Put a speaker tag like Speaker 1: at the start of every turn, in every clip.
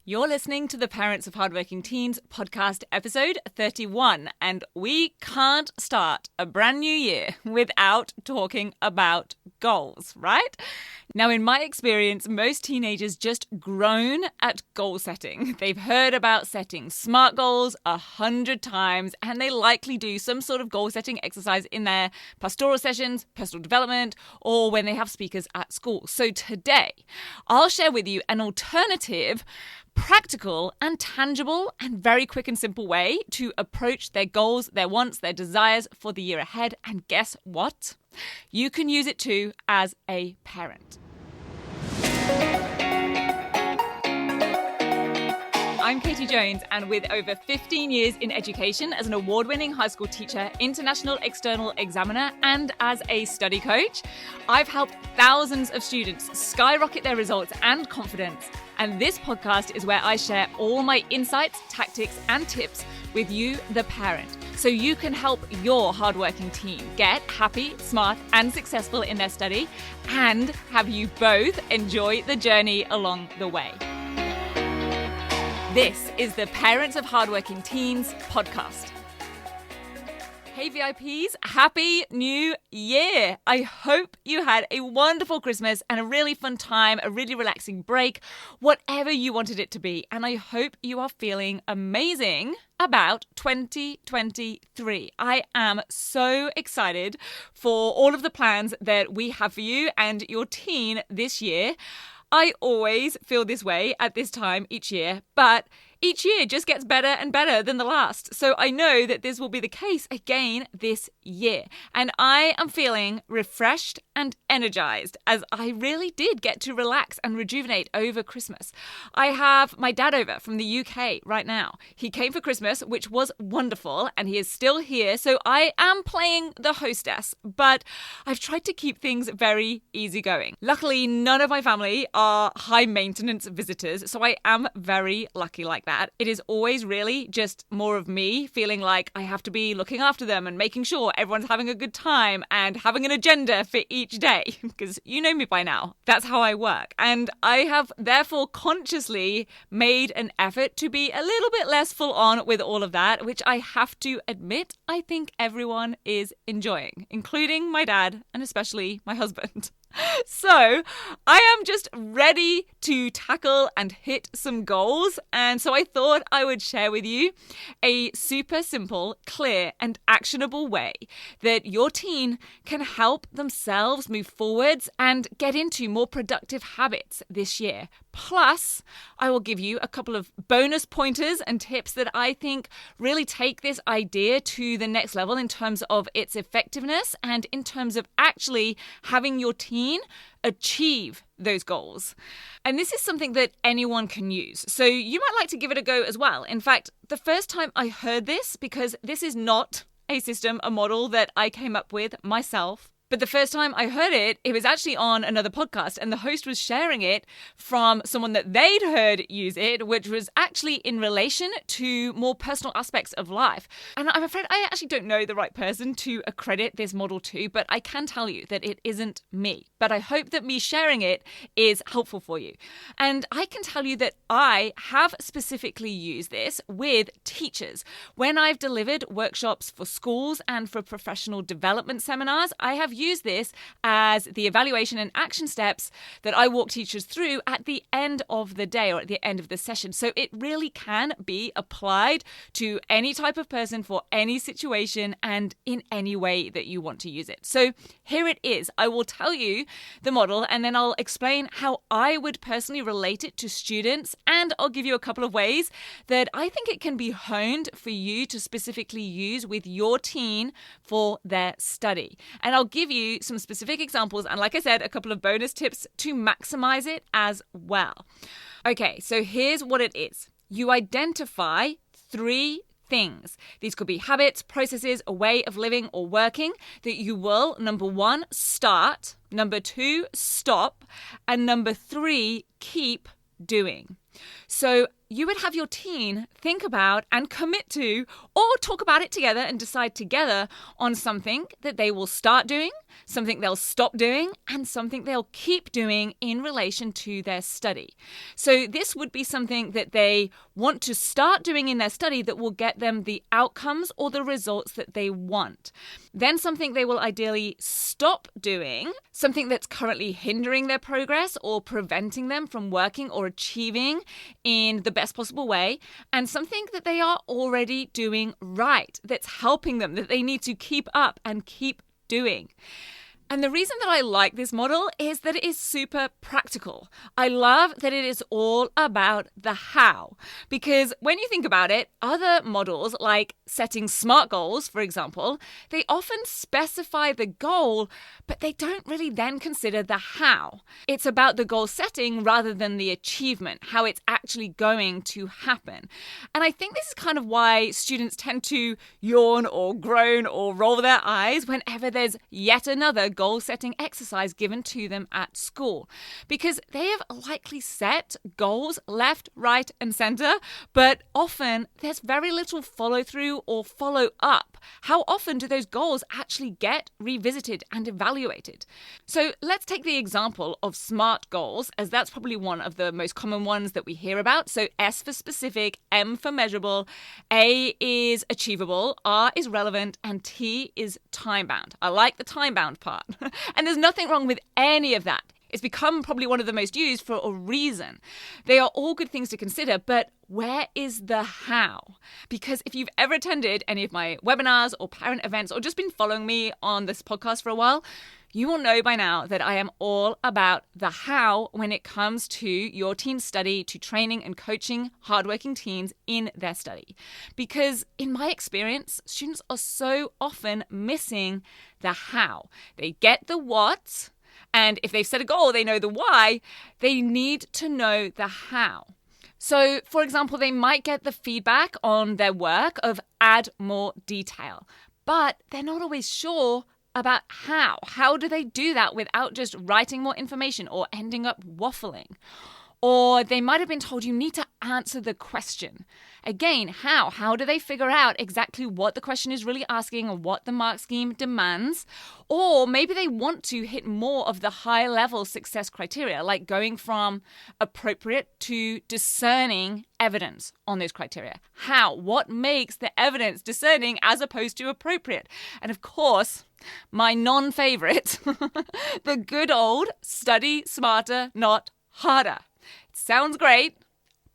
Speaker 1: You're listening to the Parents of Hardworking Teens podcast episode 31, and we can't start a brand new year without talking about goals, right? Now, in my experience, most teenagers just groan at goal setting. They've heard about setting SMART goals 100 times, and they likely do some sort of goal setting exercise in their pastoral sessions, personal development, or when they have speakers at school. So today, I'll share with you an alternative, practical and tangible and very quick and simple way to approach their goals, their wants, their desires for the year ahead. And guess what? You can use it too as a parent. I'm Katie Jones, and with over 15 years in education as an award-winning high school teacher, international external examiner, and as a study coach, I've helped thousands of students skyrocket their results and confidence. And this podcast is where I share all my insights, tactics, and tips with you, the parent, so you can help your hardworking teen get happy, smart, and successful in their study, and have you both enjoy the journey along the way. This is the Parents of Hardworking Teens podcast. Hey VIPs, Happy New Year! I hope you had a wonderful Christmas and a really fun time, a really relaxing break, whatever you wanted it to be. And I hope you are feeling amazing about 2023. I am so excited for all of the plans that we have for you and your teen this year. I always feel this way at this time each year, but each year just gets better and better than the last. So I know that this will be the case again this year. And I am feeling refreshed and energized as I really did get to relax and rejuvenate over Christmas. I have my dad over from the UK right now. He came for Christmas, which was wonderful, and he is still here. So I am playing the hostess, but I've tried to keep things very easygoing. Luckily, none of my family are high maintenance visitors, so I am very lucky like that. It is always really just more of me feeling like I have to be looking after them and making sure everyone's having a good time and having an agenda for each day, because you know me by now. That's how I work. And I have therefore consciously made an effort to be a little bit less full on with all of that, which I have to admit I think everyone is enjoying, including my dad and especially my husband. So I am just ready to tackle and hit some goals, and so I thought I would share with you a super simple, clear and actionable way that your teen can help themselves move forwards and get into more productive habits this year. Plus, I will give you a couple of bonus pointers and tips that I think really take this idea to the next level in terms of its effectiveness and in terms of actually having your teen achieve those goals. And this is something that anyone can use. So you might like to give it a go as well. In fact, the first time I heard this, because this is not a system, a model that I came up with myself, but the first time I heard it, it was actually on another podcast, and the host was sharing it from someone that they'd heard use it, which was actually in relation to more personal aspects of life. And I'm afraid I actually don't know the right person to accredit this model to, but I can tell you that it isn't me. But I hope that me sharing it is helpful for you. And I can tell you that I have specifically used this with teachers. When I've delivered workshops for schools and for professional development seminars, I have used this as the evaluation and action steps that I walk teachers through at the end of the day or at the end of the session. So it really can be applied to any type of person for any situation and in any way that you want to use it. So here it is. I will tell you the model and then I'll explain how I would personally relate it to students, and I'll give you a couple of ways that I think it can be honed for you to specifically use with your teen for their study. And I'll give you some specific examples and, like I said, a couple of bonus tips to maximize it as well. Okay, so here's what it is. You identify 3 things. These could be habits, processes, a way of living or working that you will, number 1, start, number 2, stop, and number 3, keep doing. So you would have your teen think about and commit to, or talk about it together and decide together on something that they will start doing, something they'll stop doing, and something they'll keep doing in relation to their study. So this would be something that they want to start doing in their study that will get them the outcomes or the results that they want. Then something they will ideally stop doing, something that's currently hindering their progress or preventing them from working or achieving in the best possible way, and something that they are already doing right, that's helping them, that they need to keep up and keep doing. And the reason that I like this model is that it is super practical. I love that it is all about the how. Because when you think about it, other models like setting SMART goals, for example, they often specify the goal, but they don't really then consider the how. It's about the goal setting rather than the achievement, how it's actually going to happen. And I think this is kind of why students tend to yawn or groan or roll their eyes whenever there's yet another goal-setting exercise given to them at school, because they have likely set goals left, right, and center, but often there's very little follow-through or follow-up. How often do those goals actually get revisited and evaluated? So let's take the example of SMART goals, as that's probably one of the most common ones that we hear about. So S for specific, M for measurable, A is achievable, R is relevant, and T is time-bound. I like the time-bound part. And there's nothing wrong with any of that. It's become probably one of the most used for a reason. They are all good things to consider, but where is the how? Because if you've ever attended any of my webinars or parent events or just been following me on this podcast for a while, you will know by now that I am all about the how when it comes to your teen's study, to training and coaching hardworking teens in their study. Because in my experience, students are so often missing the how. They get the what, and if they've set a goal, they know the why. They need to know the how. So, for example, they might get the feedback on their work of add more detail, but they're not always sure about how. How do they do that without just writing more information or ending up waffling? Or they might have been told you need to answer the question. Again, how? How do they figure out exactly what the question is really asking or what the mark scheme demands? Or maybe they want to hit more of the high-level success criteria, like going from appropriate to discerning evidence on those criteria. How? What makes the evidence discerning as opposed to appropriate? And of course, my non-favorite, the good old study smarter, not harder. It sounds great,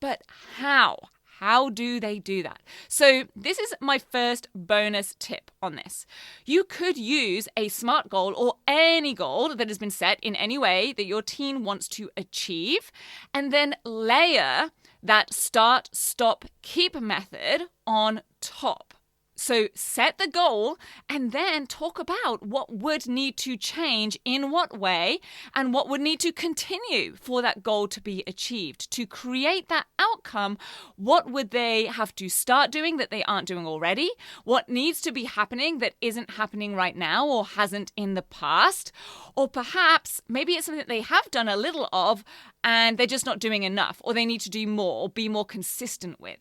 Speaker 1: but how? How do they do that? So this is my first bonus tip on this. You could use a SMART goal or any goal that has been set in any way that your teen wants to achieve, and then layer that start, stop, keep method on top. So set the goal and then talk about what would need to change in what way and what would need to continue for that goal to be achieved. To create that outcome, what would they have to start doing that they aren't doing already? What needs to be happening that isn't happening right now or hasn't in the past? Or perhaps maybe it's something that they have done a little of and they're just not doing enough, or they need to do more or be more consistent with.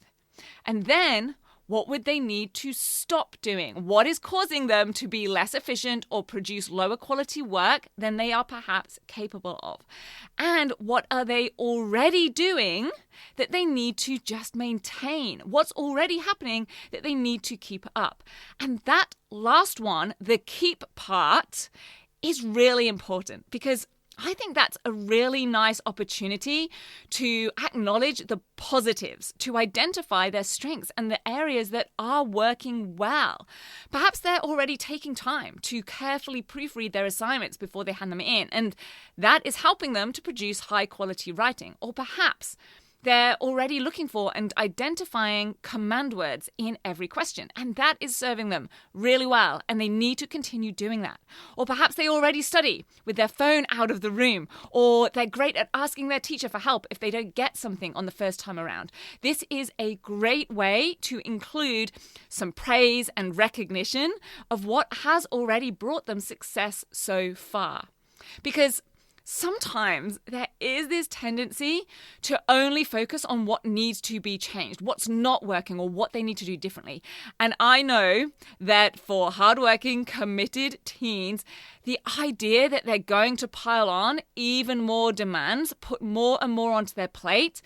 Speaker 1: And then what would they need to stop doing? What is causing them to be less efficient or produce lower quality work than they are perhaps capable of? And what are they already doing that they need to just maintain? What's already happening that they need to keep up? And that last one, the keep part, is really important because I think that's a really nice opportunity to acknowledge the positives, to identify their strengths and the areas that are working well. Perhaps they're already taking time to carefully proofread their assignments before they hand them in, and that is helping them to produce high-quality writing. Or perhaps they're already looking for and identifying command words in every question, and that is serving them really well, and they need to continue doing that. Or perhaps they already study with their phone out of the room, or they're great at asking their teacher for help if they don't get something on the first time around. This is a great way to include some praise and recognition of what has already brought them success so far. Because Sometimes there is this tendency to only focus on what needs to be changed, what's not working, or what they need to do differently. And I know that for hardworking, committed teens, the idea that they're going to pile on even more demands, put more and more onto their plate,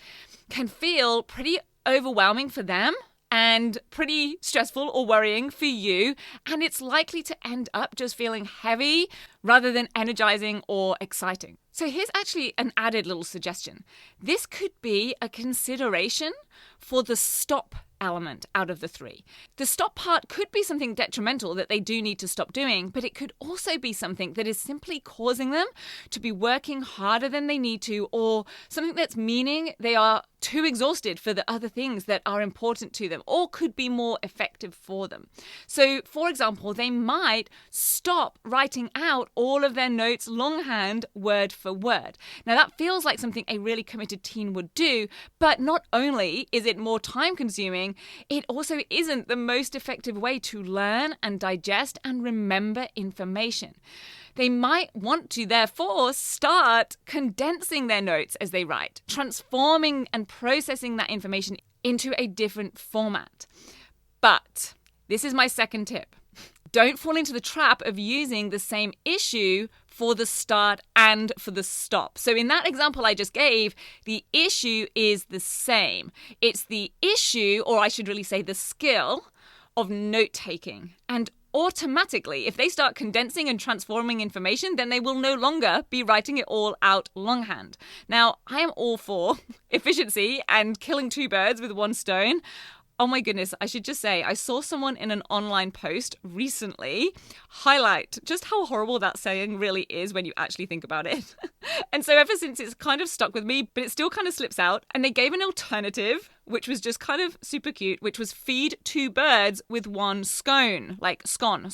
Speaker 1: can feel pretty overwhelming for them and pretty stressful or worrying for you. And it's likely to end up just feeling heavy rather than energizing or exciting. So here's actually an added little suggestion. This could be a consideration for the stop element out of the three. The stop part could be something detrimental that they do need to stop doing, but it could also be something that is simply causing them to be working harder than they need to, or something that's meaning they are too exhausted for the other things that are important to them or could be more effective for them. So, for example, they might stop writing out all of their notes longhand, word for word. Now, that feels like something a really committed teen would do, but not only is it more time consuming, it also isn't the most effective way to learn and digest and remember information. They might want to, therefore, start condensing their notes as they write, transforming and processing that information into a different format. But this is my second tip. Don't fall into the trap of using the same issue for the start and for the stop. So in that example I just gave, the issue is the same. It's the issue, or I should really say the skill, of note-taking. And automatically, if they start condensing and transforming information, then they will no longer be writing it all out longhand. Now, I am all for efficiency and killing two birds with one stone. Oh my goodness, I should just say, I saw someone in an online post recently highlight just how horrible that saying really is when you actually think about it. And so ever since, it's kind of stuck with me, but it still kind of slips out. And they gave an alternative, which was just kind of super cute, which was feed two birds with one scone, like scone,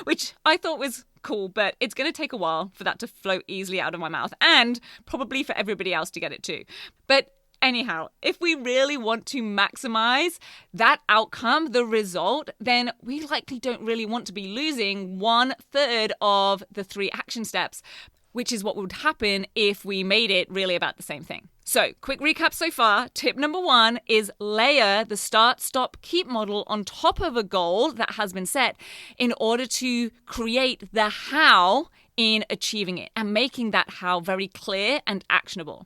Speaker 1: which I thought was cool, but it's going to take a while for that to flow easily out of my mouth, and probably for everybody else to get it too. But anyhow, if we really want to maximize that outcome, the result, then we likely don't really want to be losing 1/3 of the three action steps, which is what would happen if we made it really about the same thing. So, quick recap so far. Tip number 1 is layer the start, stop, keep model on top of a goal that has been set in order to create the how in achieving it and making that how very clear and actionable.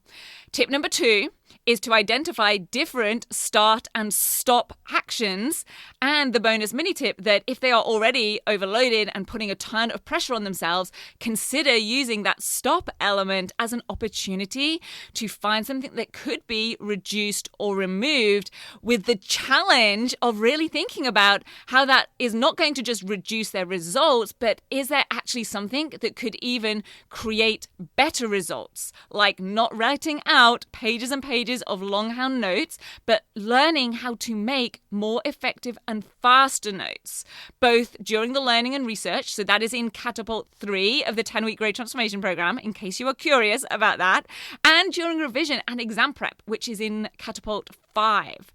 Speaker 1: Tip number 2 is to identify different start and stop actions, and the bonus mini tip that if they are already overloaded and putting a ton of pressure on themselves, consider using that stop element as an opportunity to find something that could be reduced or removed, with the challenge of really thinking about how that is not going to just reduce their results, but is there actually something that could even create better results, like not writing out pages and pages of longhand notes, but learning how to make more effective and faster notes, both during the learning and research. So that is in Catapult 3 of the 10-week grade transformation program, in case you are curious about that, and during revision and exam prep, which is in Catapult 5.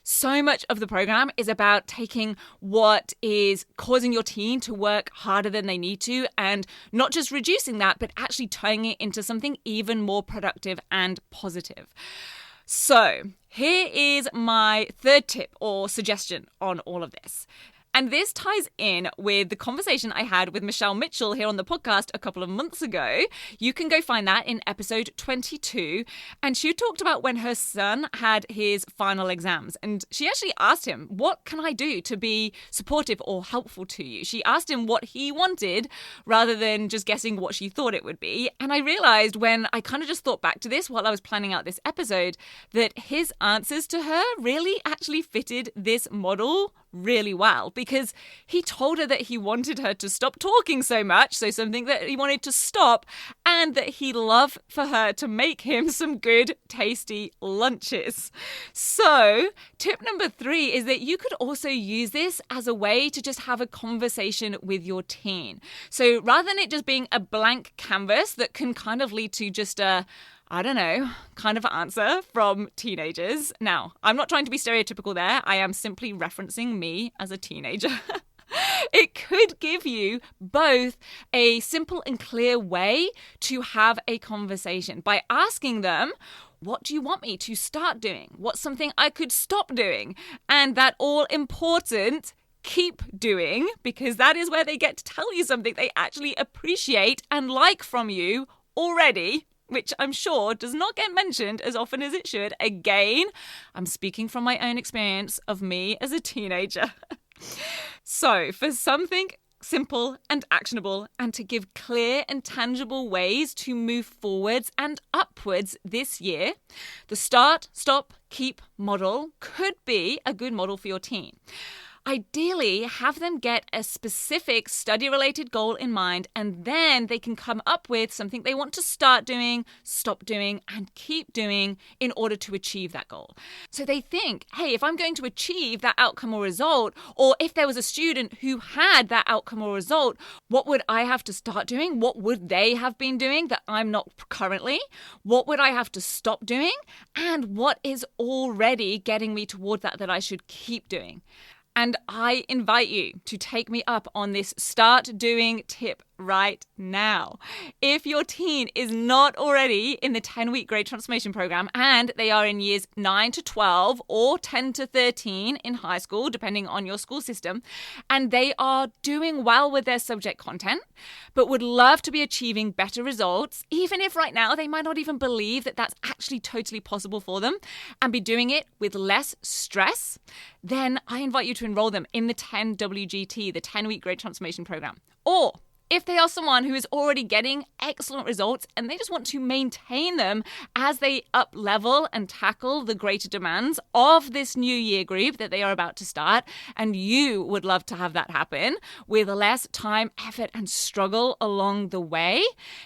Speaker 1: So much of the program is about taking what is causing your teen to work harder than they need to and not just reducing that, but actually turning it into something even more productive and positive. So here is my third tip or suggestion on all of this. And this ties in with the conversation I had with Michelle Mitchell here on the podcast a couple of months ago. You can go find that in episode 22. And she talked about when her son had his final exams. And she actually asked him, what can I do to be supportive or helpful to you? She asked him what he wanted rather than just guessing what she thought it would be. And I realized when I kind of just thought back to this while I was planning out this episode, that his answers to her really actually fitted this model really well, because he told her that he wanted her to stop talking so much, so something that he wanted to stop, and that he'd love for her to make him some good, tasty lunches. So, tip number 3 is that you could also use this as a way to just have a conversation with your teen. So, rather than it just being a blank canvas that can kind of lead to just a kind of answer from teenagers. Now, I'm not trying to be stereotypical there. I am simply referencing me as a teenager. It could give you both a simple and clear way to have a conversation by asking them, what do you want me to start doing? What's something I could stop doing? And that all important keep doing, because that is where they get to tell you something they actually appreciate and like from you already, which I'm sure does not get mentioned as often as it should. Again, I'm speaking from my own experience of me as a teenager. So for something simple and actionable, and to give clear and tangible ways to move forwards and upwards this year, the Start, Stop, Keep model could be a good model for your teen. Ideally, have them get a specific study-related goal in mind, and then they can come up with something they want to start doing, stop doing, and keep doing in order to achieve that goal. So they think, hey, if I'm going to achieve that outcome or result, or if there was a student who had that outcome or result, what would I have to start doing? What would they have been doing that I'm not currently? What would I have to stop doing? And what is already getting me toward that I should keep doing? And I invite you to take me up on this start doing tip right now. If your teen is not already in the 10-week Great Transformation Program and they are in years 9 to 12 or 10 to 13 in high school, depending on your school system, and they are doing well with their subject content, but would love to be achieving better results, even if right now they might not even believe that that's actually totally possible for them, and be doing it with less stress, then I invite you to enroll them in the 10WGT, the 10-week Great Transformation Program. Or if they are someone who is already getting excellent results and they just want to maintain them as they up level and tackle the greater demands of this new year group that they are about to start, and you would love to have that happen with less time, effort, and struggle along the way,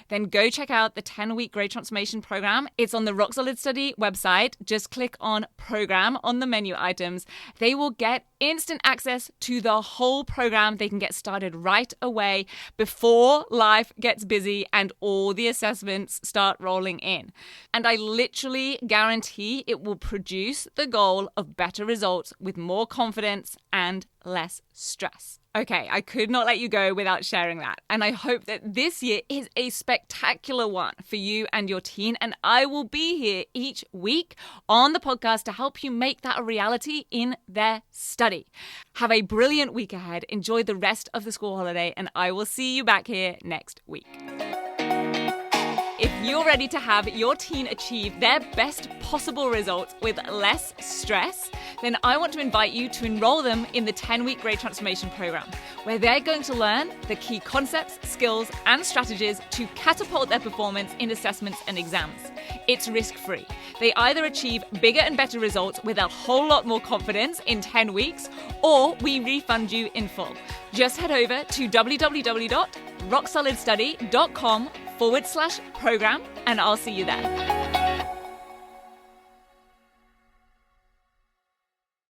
Speaker 1: then go check out the 10-week Great Transformation Program. It's on the Rock Solid Study website. Just click on Program on the menu items. They will get instant access to the whole program. They can get started right away before life gets busy and all the assessments start rolling in. And I literally guarantee it will produce the goal of better results with more confidence and less stress. Okay, I could not let you go without sharing that. And I hope that this year is a spectacular one for you and your teen. And I will be here each week on the podcast to help you make that a reality in their study. Have a brilliant week ahead. Enjoy the rest of the school holiday, and I will see you back here next week. If you're ready to have your teen achieve their best possible results with less stress, then I want to invite you to enroll them in the 10-week Great Transformation Program, where they're going to learn the key concepts, skills, and strategies to catapult their performance in assessments and exams. It's risk-free. They either achieve bigger and better results with a whole lot more confidence in 10 weeks, or we refund you in full. Just head over to www.rocksolidstudy.com/program, and I'll see you there.